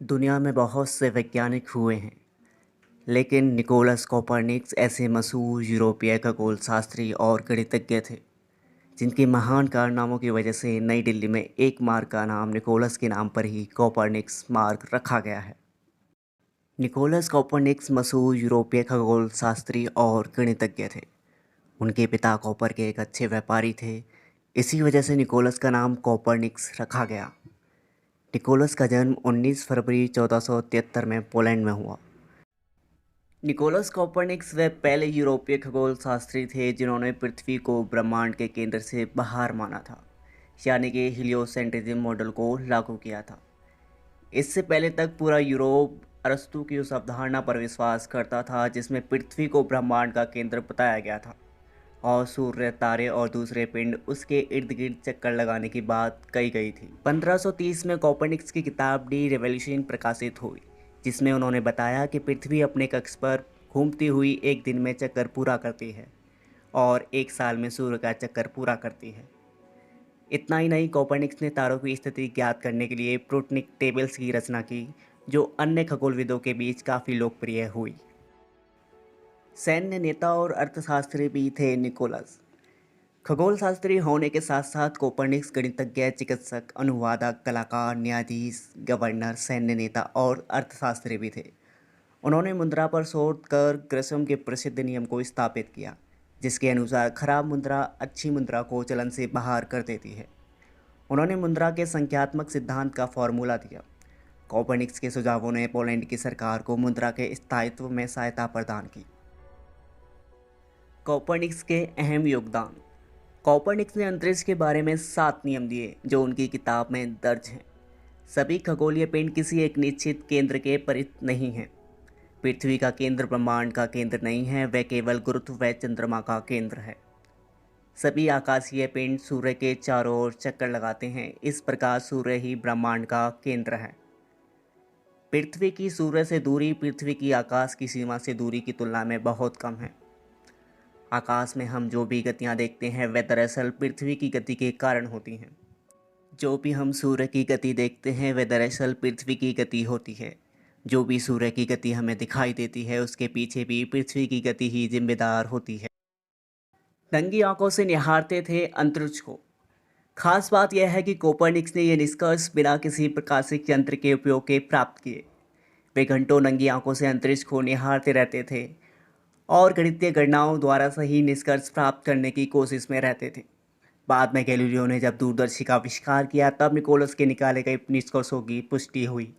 दुनिया में बहुत से वैज्ञानिक हुए हैं, लेकिन निकोलस कोपरनिकस ऐसे मशहूर यूरोपीय खगोल शास्त्री और गणितज्ञ थे जिनके महान कारनामों की वजह से नई दिल्ली में एक मार्ग का नाम निकोलस के नाम पर ही कोपरनिकस मार्ग रखा गया है। निकोलस कोपरनिकस मशहूर यूरोपीय खगोल शास्त्री और गणितज्ञ थे। उनके पिता कॉपर के एक अच्छे व्यापारी थे। इसी वजह से निकोलस का नाम कोपरनिकस रखा गया। निकोलस का जन्म 19 फरवरी 1473 में पोलैंड में हुआ। निकोलस कोपरनिकस वे पहले यूरोपीय खगोल शास्त्री थे जिन्होंने पृथ्वी को ब्रह्मांड के केंद्र से बाहर माना था, यानी कि हीलियोसेंट्रिज्म मॉडल को लागू किया था। इससे पहले तक पूरा यूरोप अरस्तू की उस अवधारणा पर विश्वास करता था जिसमें पृथ्वी को ब्रह्मांड का केंद्र बताया गया था और सूर्य, तारे और दूसरे पिंड उसके इर्द गिर्द चक्कर लगाने की बात कही गई थी। 1530 में कोपरनिकस की किताब डी रेवोल्यूशन प्रकाशित हुई, जिसमें उन्होंने बताया कि पृथ्वी अपने कक्ष पर घूमती हुई एक दिन में चक्कर पूरा करती है और एक साल में सूर्य का चक्कर पूरा करती है। इतना ही नहीं, कोपरनिकस ने तारों की स्थिति ज्ञात करने के लिए प्लूटनिक टेबल्स की रचना की, जो अन्य खगोलविदों के बीच काफ़ी लोकप्रिय हुई। सैन्य नेता और अर्थशास्त्री भी थे निकोलस। खगोल शास्त्री होने के साथ साथ कोपरनिकस गणितज्ञ, चिकित्सक, अनुवादक, कलाकार, न्यायाधीश, गवर्नर, सैन्य नेता और अर्थशास्त्री भी थे। उन्होंने मुद्रा पर शोध कर ग्रसम के प्रसिद्ध नियम को स्थापित किया, जिसके अनुसार खराब मुद्रा अच्छी मुद्रा को चलन से बाहर कर देती है। उन्होंने मुद्रा के संख्यात्मक सिद्धांत का फॉर्मूला दिया। कोपरनिकस के सुझावों ने पोलैंड की सरकार को मुद्रा के स्थायित्व में सहायता प्रदान की। कोपरनिकस के अहम योगदान। कोपरनिकस ने अंतरिक्ष के बारे में 7 नियम दिए जो उनकी किताब में दर्ज हैं। सभी खगोलीय पिंड किसी एक निश्चित केंद्र के परित नहीं हैं। पृथ्वी का केंद्र ब्रह्मांड का केंद्र नहीं है, वह केवल गुरुत्व व चंद्रमा का केंद्र है। सभी आकाशीय पिंड सूर्य के चारों ओर चक्कर लगाते हैं। इस प्रकार सूर्य ही ब्रह्मांड का केंद्र है। पृथ्वी की सूर्य से दूरी पृथ्वी की आकाश की सीमा से दूरी की तुलना में बहुत कम है। आकाश में हम जो भी गतियाँ देखते हैं वे दरअसल पृथ्वी की गति के कारण होती हैं। जो भी हम सूर्य की गति देखते हैं वे दरअसल पृथ्वी की गति होती है। जो भी सूर्य की गति हमें दिखाई देती है उसके पीछे भी पृथ्वी की गति ही जिम्मेदार होती है। नंगी आंखों से निहारते थे अंतरिक्ष को। खास बात यह है कि कोपरनिकस ने यह निष्कर्ष बिना किसी प्रकाशिक यंत्र के उपयोग के प्राप्त किए। वे घंटों नंगी आंखों से अंतरिक्ष को निहारते रहते थे और गणितीय गणनाओं द्वारा सही निष्कर्ष प्राप्त करने की कोशिश में रहते थे। बाद में गैलीलियो ने जब दूरदर्शी का आविष्कार किया तब निकोलस के निकाले गए निष्कर्षों की पुष्टि हुई।